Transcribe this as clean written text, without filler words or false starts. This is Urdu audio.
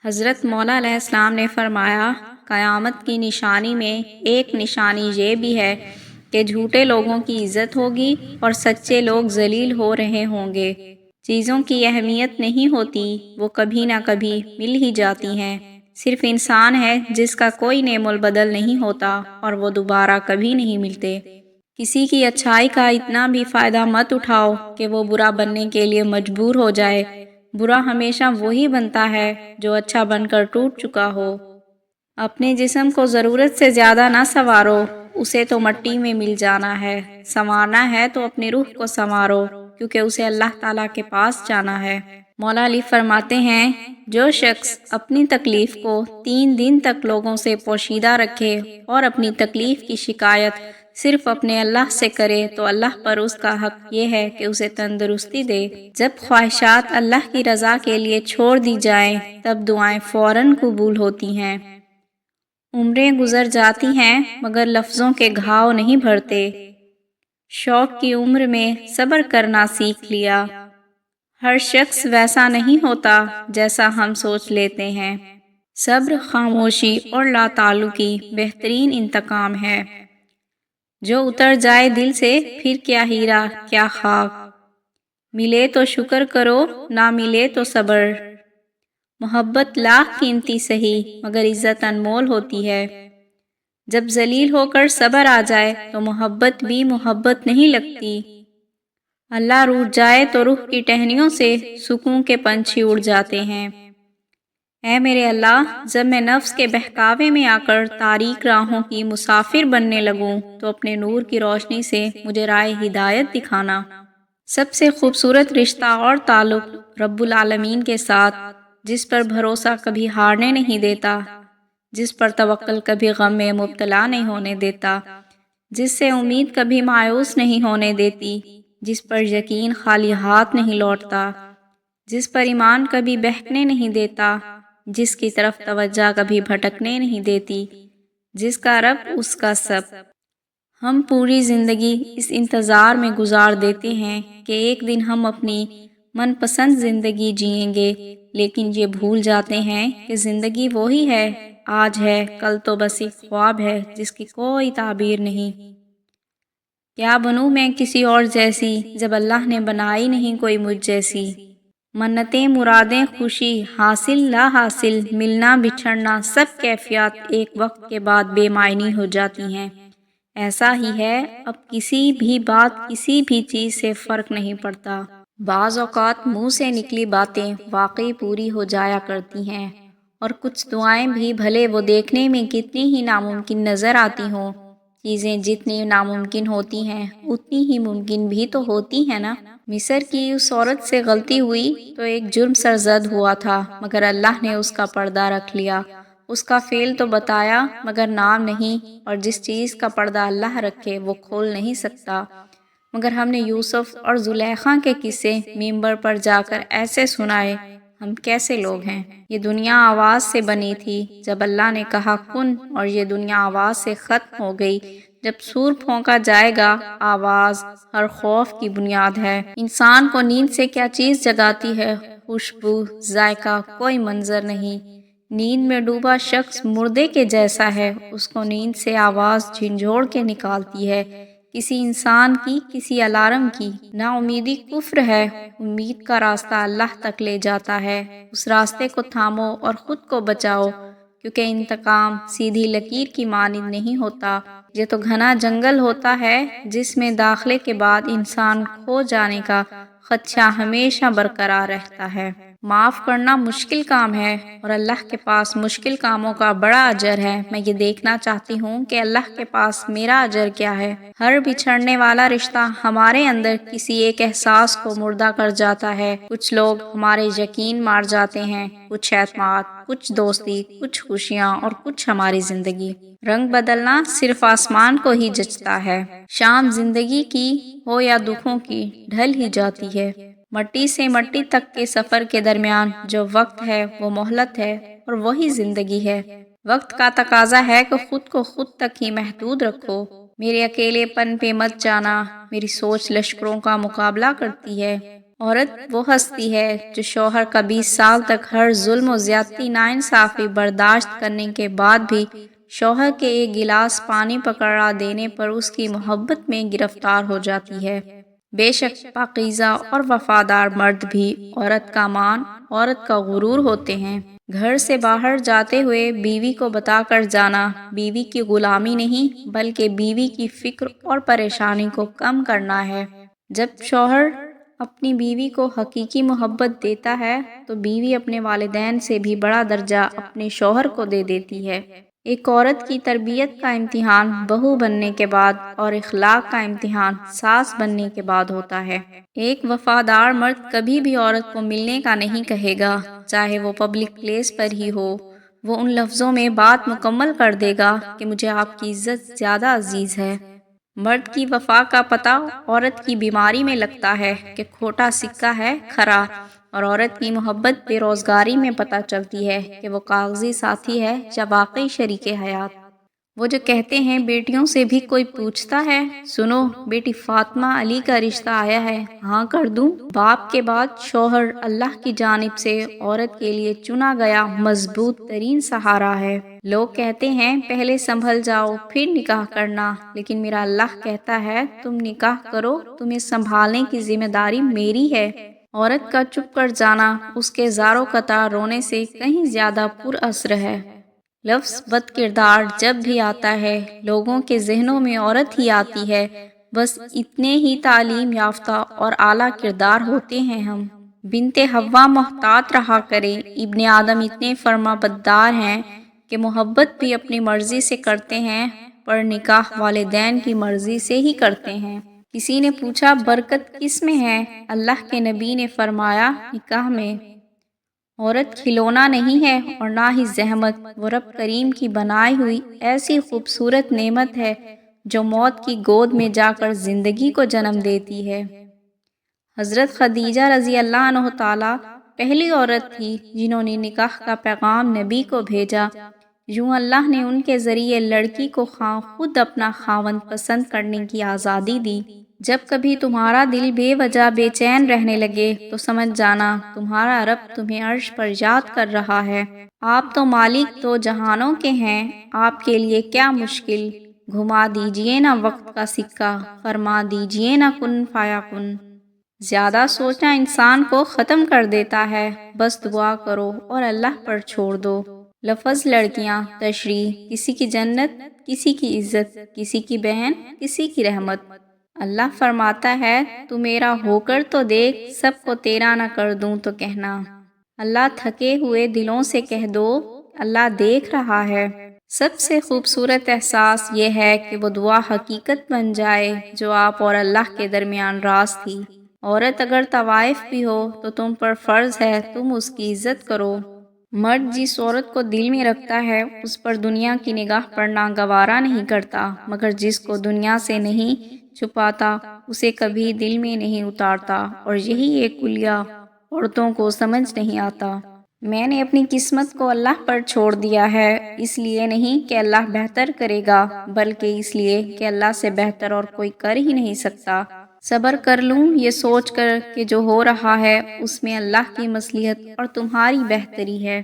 حضرت مولا علیہ السلام نے فرمایا، قیامت کی نشانی میں ایک نشانی یہ بھی ہے کہ جھوٹے لوگوں کی عزت ہوگی اور سچے لوگ ذلیل ہو رہے ہوں گے۔ چیزوں کی اہمیت نہیں ہوتی، وہ کبھی نہ کبھی مل ہی جاتی ہیں۔ صرف انسان ہے جس کا کوئی نعم البدل نہیں ہوتا اور وہ دوبارہ کبھی نہیں ملتے۔ کسی کی اچھائی کا اتنا بھی فائدہ مت اٹھاؤ کہ وہ برا بننے کے لیے مجبور ہو جائے۔ برا ہمیشہ وہی بنتا ہے جو اچھا بن کر ٹوٹ چکا ہو۔ اپنے جسم کو ضرورت سے زیادہ نہ سنوارو، اسے تو مٹی میں مل جانا ہے۔ سنوارنا ہے تو اپنی روح کو سنوارو، کیونکہ اسے اللہ تعالیٰ کے پاس جانا ہے۔ مولا علی فرماتے ہیں، جو شخص اپنی تکلیف کو 3 دن تک لوگوں سے پوشیدہ رکھے اور اپنی تکلیف کی شکایت صرف اپنے اللہ سے کرے تو اللہ پر اس کا حق یہ ہے کہ اسے تندرستی دے۔ جب خواہشات اللہ کی رضا کے لیے چھوڑ دی جائیں تب دعائیں فوراً قبول ہوتی ہیں۔ عمریں گزر جاتی ہیں مگر لفظوں کے گھاؤ نہیں بھرتے۔ شوق کی عمر میں صبر کرنا سیکھ لیا۔ ہر شخص ویسا نہیں ہوتا جیسا ہم سوچ لیتے ہیں۔ صبر، خاموشی اور لا تعلقی بہترین انتقام ہے۔ جو اتر جائے دل سے پھر کیا ہیرا کیا خاک، ملے تو شکر کرو نہ ملے تو صبر۔ محبت لاکھ قیمتی سہی مگر عزت انمول ہوتی ہے۔ جب ذلیل ہو کر صبر آ جائے تو محبت بھی محبت نہیں لگتی۔ اللہ روٹھ جائے تو روح کی ٹہنیوں سے سکون کے پنچھی اڑ جاتے ہیں۔ اے میرے اللہ، جب میں نفس کے بہکاوے میں آ کر تاریک راہوں کی مسافر بننے لگوں تو اپنے نور کی روشنی سے مجھے راہ ہدایت دکھانا۔ سب سے خوبصورت رشتہ اور تعلق رب العالمین کے ساتھ، جس پر بھروسہ کبھی ہارنے نہیں دیتا، جس پر توکل کبھی غم میں مبتلا نہیں ہونے دیتا، جس سے امید کبھی مایوس نہیں ہونے دیتی، جس پر یقین خالی ہاتھ نہیں لوٹتا، جس پر ایمان کبھی بہکنے نہیں دیتا، جس کی طرف توجہ کبھی بھٹکنے نہیں دیتی، جس کا رب اس کا سب۔ ہم پوری زندگی اس انتظار میں گزار دیتے ہیں کہ ایک دن ہم اپنی من پسند زندگی جئیں گے، لیکن یہ بھول جاتے ہیں کہ زندگی وہی ہے، آج ہے، کل تو بس ایک خواب ہے جس کی کوئی تعبیر نہیں۔ کیا بنوں میں کسی اور جیسی جب اللہ نے بنائی نہیں کوئی مجھ جیسی۔ منتیں، مرادیں، خوشی، حاصل لا حاصل، ملنا بچھڑنا، سب کیفیات ایک وقت کے بعد بے معنی ہو جاتی ہیں۔ ایسا ہی ہے، اب کسی بھی بات، کسی بھی چیز سے فرق نہیں پڑتا۔ بعض اوقات منہ سے نکلی باتیں واقعی پوری ہو جایا کرتی ہیں، اور کچھ دعائیں بھی بھلے وہ دیکھنے میں کتنی ہی ناممکن نظر آتی ہوں۔ چیزیں جتنی ناممکن ہوتی ہیں اتنی ہی ممکن بھی تو ہوتی ہیں نا۔ مصر کی اس عورت سے غلطی ہوئی تو ایک جرم سرزد ہوا تھا، مگر اللہ نے اس کا پردہ رکھ لیا۔ اس کا فعل تو بتایا مگر نام نہیں، اور جس چیز کا پردہ اللہ رکھے وہ کھول نہیں سکتا۔ مگر ہم نے یوسف اور زلیخا کے قصے ممبر پر جا کر ایسے سنائے۔ ہم کیسے لوگ ہیں۔ یہ دنیا آواز سے بنی تھی جب اللہ نے کہا کن، اور یہ دنیا آواز سے ختم ہو گئی جب سور پھونکا جائے گا۔ آواز ہر خوف کی بنیاد ہے۔ انسان کو نیند سے کیا چیز جگاتی ہے؟ خوشبو، ذائقہ، کوئی منظر نہیں۔ نیند میں ڈوبا شخص مردے کے جیسا ہے، اس کو نیند سے آواز جھنجھوڑ کے نکالتی ہے، کسی انسان کی، کسی الارم کی۔ نا امیدی کفر ہے، امید کا راستہ اللہ تک لے جاتا ہے۔ اس راستے کو تھامو اور خود کو بچاؤ، کیونکہ انتقام سیدھی لکیر کی مانند نہیں ہوتا، یہ تو گھنا جنگل ہوتا ہے جس میں داخلے کے بعد انسان کھو جانے کا خدشہ ہمیشہ برقرار رہتا ہے۔ معاف کرنا مشکل کام ہے، اور اللہ کے پاس مشکل کاموں کا بڑا اجر ہے۔ میں یہ دیکھنا چاہتی ہوں کہ اللہ کے پاس میرا اجر کیا ہے۔ ہر بچھڑنے والا رشتہ ہمارے اندر کسی ایک احساس کو مردہ کر جاتا ہے۔ کچھ لوگ ہمارے یقین مار جاتے ہیں، کچھ اعتماد، کچھ دوستی، کچھ خوشیاں، اور کچھ ہماری زندگی۔ رنگ بدلنا صرف آسمان کو ہی جچتا ہے۔ شام زندگی کی ہو یا دکھوں کی، ڈھل ہی جاتی ہے۔ مٹی سے مٹی تک کے سفر کے درمیان جو وقت ہے وہ مہلت ہے، اور وہی زندگی ہے۔ وقت کا تقاضا ہے کہ خود کو خود تک ہی محدود رکھو۔ میرے اکیلے پن پہ مت جانا، میری سوچ لشکروں کا مقابلہ کرتی ہے۔ عورت وہ ہستی ہے جو شوہر کا 20 سال تک ہر ظلم و زیادتی ناانصافی برداشت کرنے کے بعد بھی شوہر کے ایک گلاس پانی پکڑا دینے پر اس کی محبت میں گرفتار ہو جاتی ہے۔ بے شک پاکیزہ اور وفادار مرد بھی عورت کا مان، عورت کا غرور ہوتے ہیں۔ گھر سے باہر جاتے ہوئے بیوی کو بتا کر جانا بیوی کی غلامی نہیں بلکہ بیوی کی فکر اور پریشانی کو کم کرنا ہے۔ جب شوہر اپنی بیوی کو حقیقی محبت دیتا ہے تو بیوی اپنے والدین سے بھی بڑا درجہ اپنے شوہر کو دے دیتی ہے۔ ایک عورت کی تربیت کا امتحان بہو بننے کے بعد اور اخلاق کا امتحان ساس بننے کے بعد ہوتا ہے۔ ایک وفادار مرد کبھی بھی عورت کو ملنے کا نہیں کہے گا، چاہے وہ پبلک پلیس پر ہی ہو۔ وہ ان لفظوں میں بات مکمل کر دے گا کہ مجھے آپ کی عزت زیادہ عزیز ہے۔ مرد کی وفا کا پتہ عورت کی بیماری میں لگتا ہے کہ کھوٹا سکہ ہے کھرا، اور عورت کی محبت بے روزگاری میں پتہ چلتی ہے کہ وہ کاغذی ساتھی ہے یا واقعی شریک حیات۔ وہ جو کہتے ہیں بیٹیوں سے بھی کوئی پوچھتا ہے، سنو بیٹی فاطمہ علی کا رشتہ آیا ہے، ہاں کر دوں؟ باپ کے بعد شوہر اللہ کی جانب سے عورت کے لیے چنا گیا مضبوط ترین سہارا ہے۔ لوگ کہتے ہیں پہلے سنبھل جاؤ پھر نکاح کرنا، لیکن میرا اللہ کہتا ہے تم نکاح کرو، تمہیں سنبھالنے کی ذمہ داری میری ہے۔ عورت کا چپ کر جانا اس کے زار و قطار رونے سے کہیں زیادہ پر اثر ہے۔ لفظ بد کردار جب بھی آتا ہے لوگوں کے ذہنوں میں عورت ہی آتی ہے، بس اتنے ہی تعلیم یافتہ اور اعلیٰ کردار ہوتے ہیں ہم۔ بنت حوا محتاط رہا کرے، ابن آدم اتنے فرما بردار ہیں کہ محبت بھی اپنی مرضی سے کرتے ہیں پر نکاح والدین کی مرضی سے ہی کرتے ہیں۔ کسی نے پوچھا برکت کس میں ہے؟ اللہ کے نبی نے فرمایا نکاح میں۔ عورت کھلونا نہیں ہے اور نہ ہی زحمت، وہ رب کریم کی بنائی ہوئی ایسی خوبصورت نعمت ہے جو موت کی گود میں جا کر زندگی کو جنم دیتی ہے۔ حضرت خدیجہ رضی اللہ عنہ تعالی پہلی عورت تھی جنہوں نے نکاح کا پیغام نبی کو بھیجا۔ یوں اللہ نے ان کے ذریعے لڑکی کو خود اپنا خاوند پسند کرنے کی آزادی دی۔ جب کبھی تمہارا دل بے وجہ بے چین رہنے لگے تو سمجھ جانا تمہارا رب تمہیں عرش پر یاد کر رہا ہے۔ آپ تو مالک دو جہانوں کے ہیں، آپ کے لیے کیا مشکل؟ گھما دیجئے نا وقت کا سکہ، فرما دیجئے نا کن فیکن۔ زیادہ سوچنا انسان کو ختم کر دیتا ہے، بس دعا کرو اور اللہ پر چھوڑ دو۔ لفظ لڑکیاں تشریح، کسی کی جنت، کسی کی عزت، کسی کی بہن، کسی کی رحمت۔ اللہ فرماتا ہے تو میرا ہو کر تو دیکھ، سب کو تیرا نہ کر دوں تو کہنا۔ اللہ تھکے ہوئے دلوں سے کہہ دو اللہ دیکھ رہا ہے۔ سب سے خوبصورت احساس یہ ہے کہ وہ دعا حقیقت بن جائے جو آپ اور اللہ کے درمیان راز تھی۔ عورت اگر طوائف بھی ہو تو تم پر فرض ہے تم اس کی عزت کرو۔ مرد جس عورت کو دل میں رکھتا ہے اس پر دنیا کی نگاہ پڑنا گوارا نہیں کرتا، مگر جس کو دنیا سے نہیں چھپاتا اسے کبھی دل میں نہیں اتارتا، اور یہی ایک کلیہ عورتوں کو سمجھ نہیں آتا۔ میں نے اپنی قسمت کو اللہ پر چھوڑ دیا ہے، اس لیے نہیں کہ اللہ بہتر کرے گا بلکہ اس لیے کہ اللہ سے بہتر اور کوئی کر ہی نہیں سکتا۔ صبر کر لوں یہ سوچ کر کہ جو ہو رہا ہے اس میں اللہ کی مصلحت اور تمہاری بہتری ہے۔